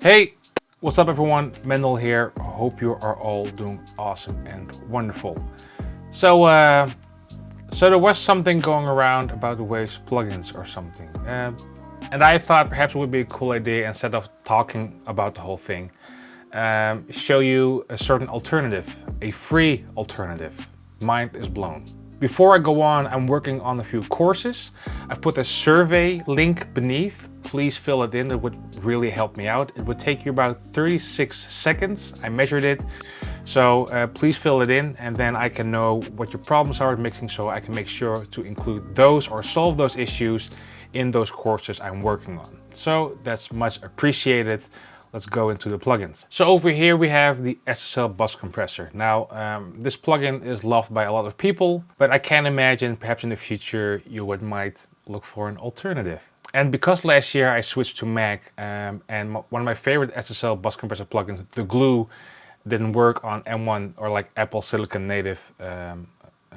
Hey, what's up everyone? Mendel here. Hope you are all doing awesome and wonderful. So there was something going around about the Waves plugins or something. And I thought perhaps it would be a cool idea, instead of talking about the whole thing, show you a certain alternative, a free alternative. Mind is blown. Before I go on, I'm working on a few courses. I've put a survey link beneath. Please fill it in, it would really help me out. It would take you about 36 seconds. I measured it. So please fill it in, and then I can know what your problems are with mixing, so I can make sure to include those or solve those issues in those courses I'm working on. So that's much appreciated. Let's go into the plugins. So over here we have the SSL bus compressor. Now this plugin is loved by a lot of people, but I can imagine perhaps in the future you might look for an alternative. And because last year I switched to Mac, and one of my favorite SSL bus compressor plugins, the glue, didn't work on M1 or like Apple Silicon native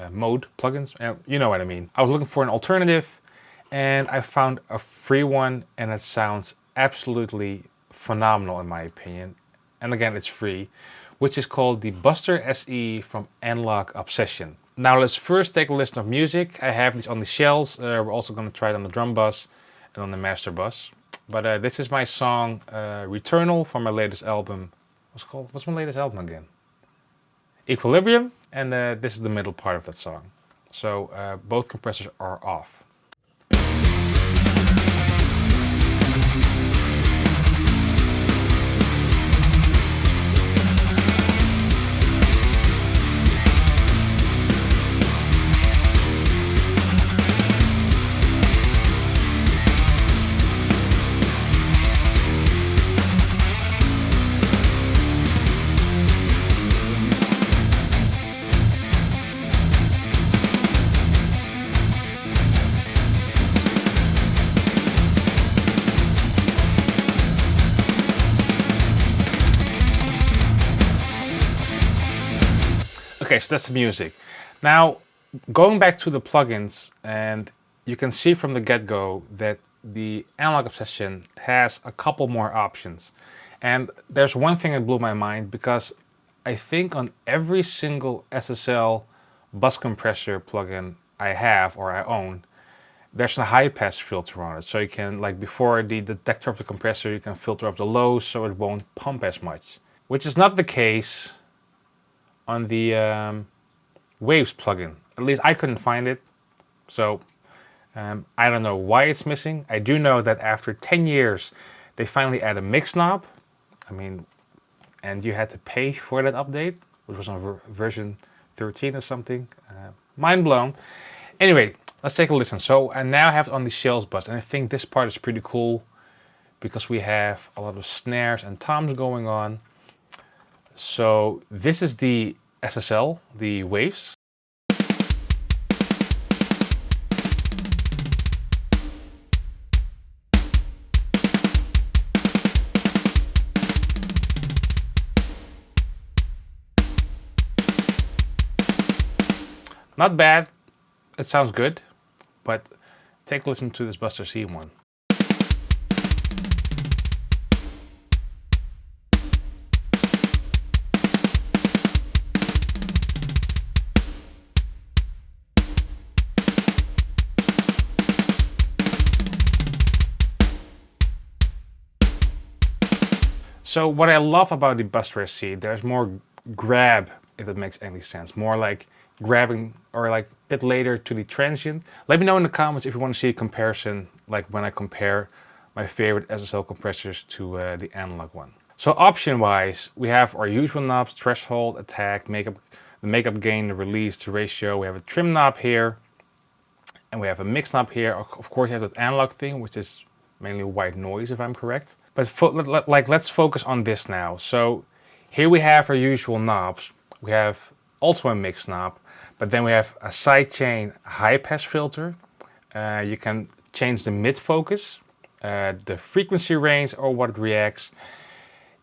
mode plugins. You know what I mean. I was looking for an alternative, and I found a free one, and it sounds absolutely phenomenal in my opinion. And again, it's free, which is called the Buster SE from Analog Obsession. Now let's first take a list of music. I have these on the shells. We're also going to try it on the Drumbus and on the Masterbus. But this is my song Returnal from my latest album. What's my latest album again? Equilibrium. And this is the middle part of that song. So both compressors are off. Okay, so that's the music. Now, going back to the plugins, and you can see from the get-go that the Analog Obsession has a couple more options. And there's one thing that blew my mind, because I think on every single SSL bus compressor plugin I have or I own, there's a high-pass filter on it. So you can, like before the detector of the compressor, you can filter off the lows so it won't pump as much. Which is not the case on the Waves plugin. At least I couldn't find it. So I don't know why it's missing. I do know that after 10 years, they finally added a mix knob. I mean, and you had to pay for that update, which was on version 13 or something. Mind blown. Anyway, let's take a listen. So I now have it on the shells bus, and I think this part is pretty cool because we have a lot of snares and toms going on. So this is the SSL, the Waves. Not bad, it sounds good, but take a listen to this Buster C one. So what I love about the Buster SC, there's more grab, if it makes any sense. More like grabbing, or like a bit later to the transient. Let me know in the comments if you want to see a comparison, like when I compare my favorite SSL compressors to the analog one. So option wise, we have our usual knobs: threshold, attack, the makeup gain, the release, the ratio. We have a trim knob here, and we have a mix knob here. Of course, you have that analog thing, which is mainly white noise, if I'm correct. But let's focus on this now. So here we have our usual knobs. We have also a mix knob, but then we have a sidechain high pass filter. You can change the mid focus, the frequency range, or what it reacts.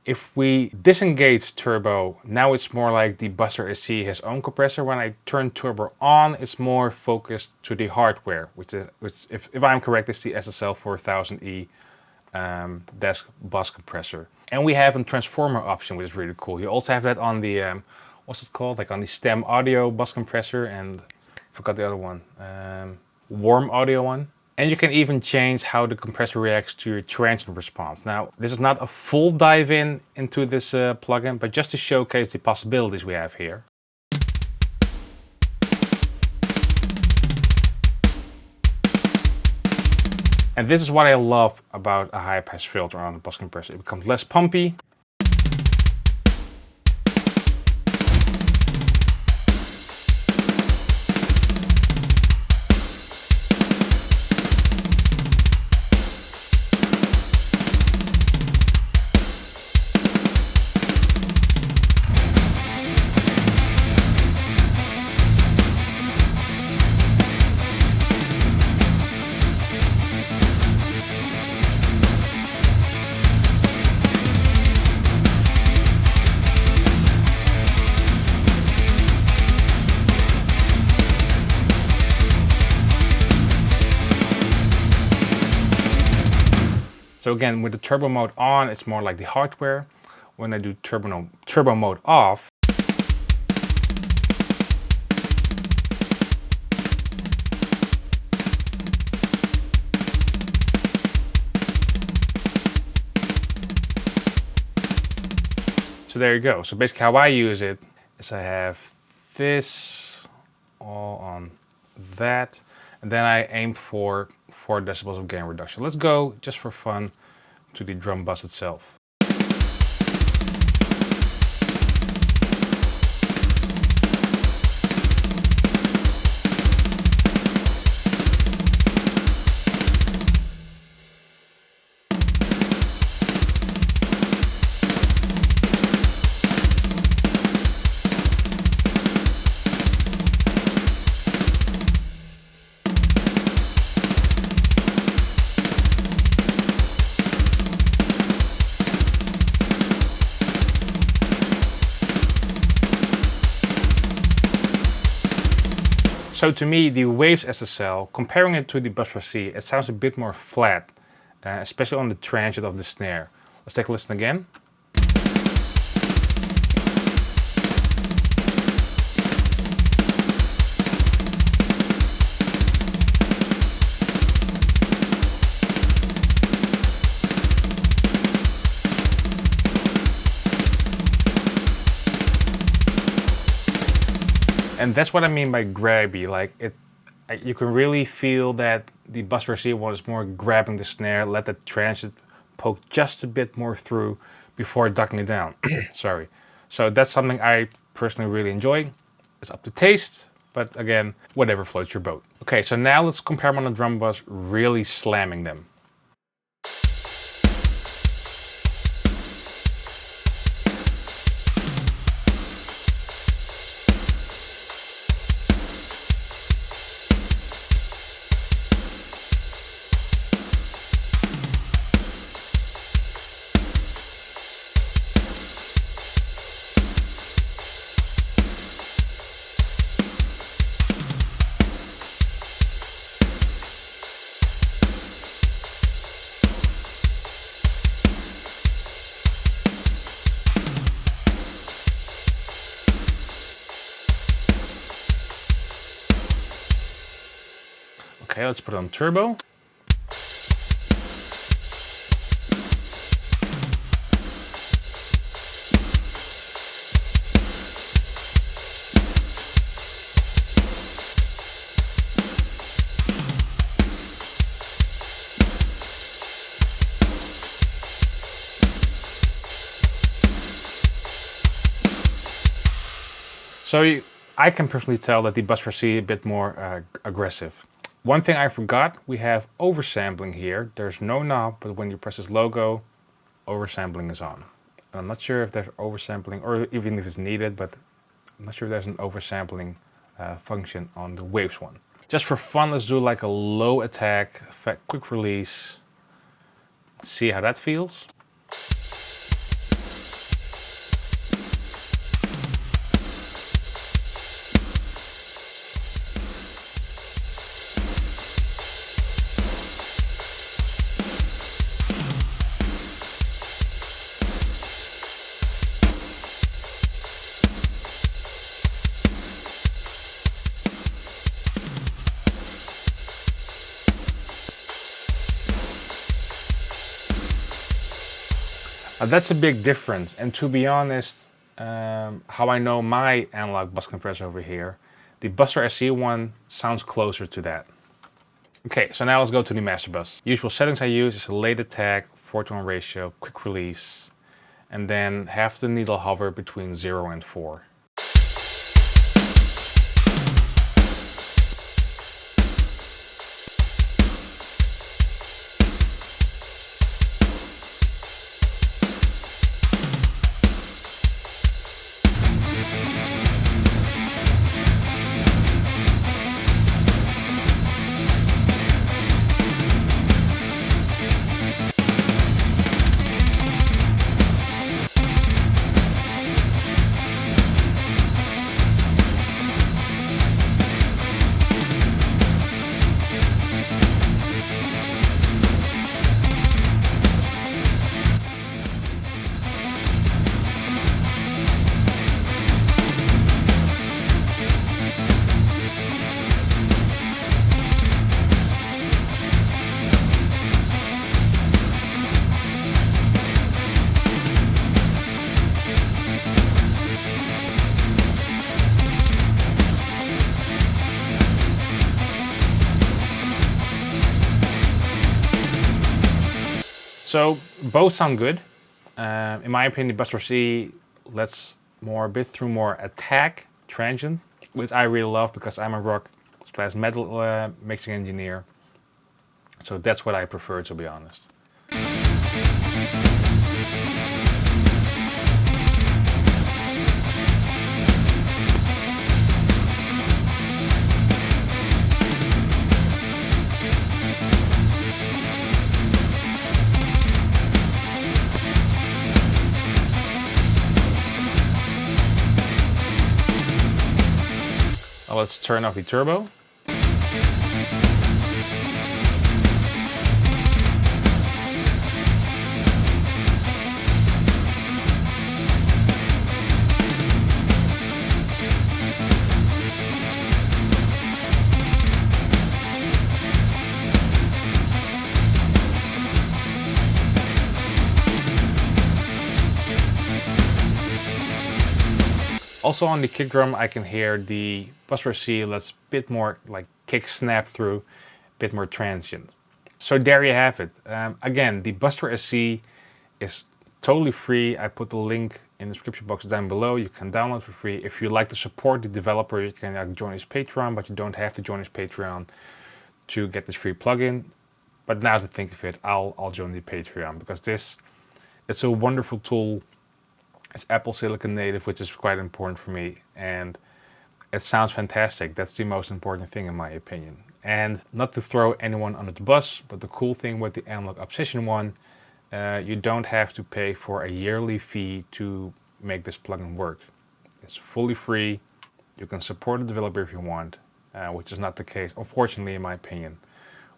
If we disengage turbo, now it's more like the Buster SC, his own compressor. When I turn turbo on, it's more focused to the hardware, which if I'm correct, is the SSL 4000E desk bus compressor. And we have a transformer option, which is really cool. You also have that on the, what's it called? Like on the stem audio bus compressor, and I forgot the other one, warm audio one. And you can even change how the compressor reacts to your transient response. Now, this is not a full dive into this plugin, but just to showcase the possibilities we have here. And this is what I love about a high pass filter on a bus compressor. It becomes less pumpy. So again, with the turbo mode on, it's more like the hardware. When I do turbo mode off, so there you go. So basically how I use it is I have this all on that, and then I aim for 4 decibels of gain reduction. Let's go, just for fun, to the drum bus itself. So to me, the Waves SSL, comparing it to the Bus for C, it sounds a bit more flat, especially on the transient of the snare. Let's take a listen again. And that's what I mean by grabby. Like you can really feel that the Bus for C one is more grabbing the snare, let the transient poke just a bit more through before ducking it down. Sorry. So that's something I personally really enjoy. It's up to taste, but again, whatever floats your boat. Okay, so now let's compare them on the drum bus, really slamming them. Okay, let's put it on turbo. So I can personally tell that the Bus for C is a bit more aggressive. One thing I forgot, we have oversampling here. There's no knob, but when you press this logo, oversampling is on. I'm not sure if there's oversampling, or even if it's needed, but I'm not sure if there's an oversampling function on the Waves one. Just for fun, let's do like a low attack, quick release. See how that feels. That's a big difference. And to be honest, how I know my analog bus compressor over here, the Buster SE one sounds closer to that. Okay, so now let's go to the Masterbus. Usual settings I use is a late attack, 4:1 ratio, quick release, and then have the needle hover between 0 and 4. So both sound good. In my opinion, the Buster C lets a bit through more attack, transient, which I really love because I'm a rock/metal mixing engineer. So that's what I prefer, to be honest. Now let's turn off the turbo. Also on the kick drum I can hear the Buster C lets a bit more like kick snap through, a bit more transient. So there you have it. Again, the Buster SC is totally free. I put the link in the description box down below. You can download for free. If you like to support the developer, you can join his Patreon, but you don't have to join his Patreon to get this free plugin. But now to think of it, I'll join the Patreon because this is a wonderful tool. It's Apple Silicon native, which is quite important for me, and it sounds fantastic. That's the most important thing in my opinion. And not to throw anyone under the bus, but the cool thing with the Analog Obsession one, you don't have to pay for a yearly fee to make this plugin work. It's fully free. You can support the developer if you want, which is not the case, unfortunately, in my opinion,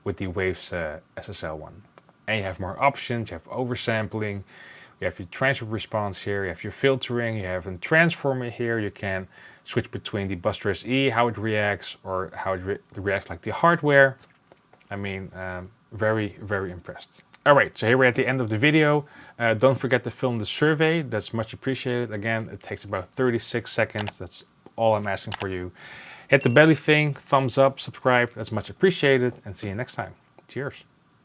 with the Waves SSL one. And you have more options, you have oversampling, you have your transfer response here, you have your filtering, you have a transformer here, you can switch between the Buster SE, how it reacts, or how it reacts like the hardware. I mean, very, very impressed. Alright, so here we're at the end of the video. Don't forget to fill in the survey, that's much appreciated. Again, it takes about 36 seconds, that's all I'm asking for you. Hit the belly thing, thumbs up, subscribe, that's much appreciated, and see you next time. Cheers.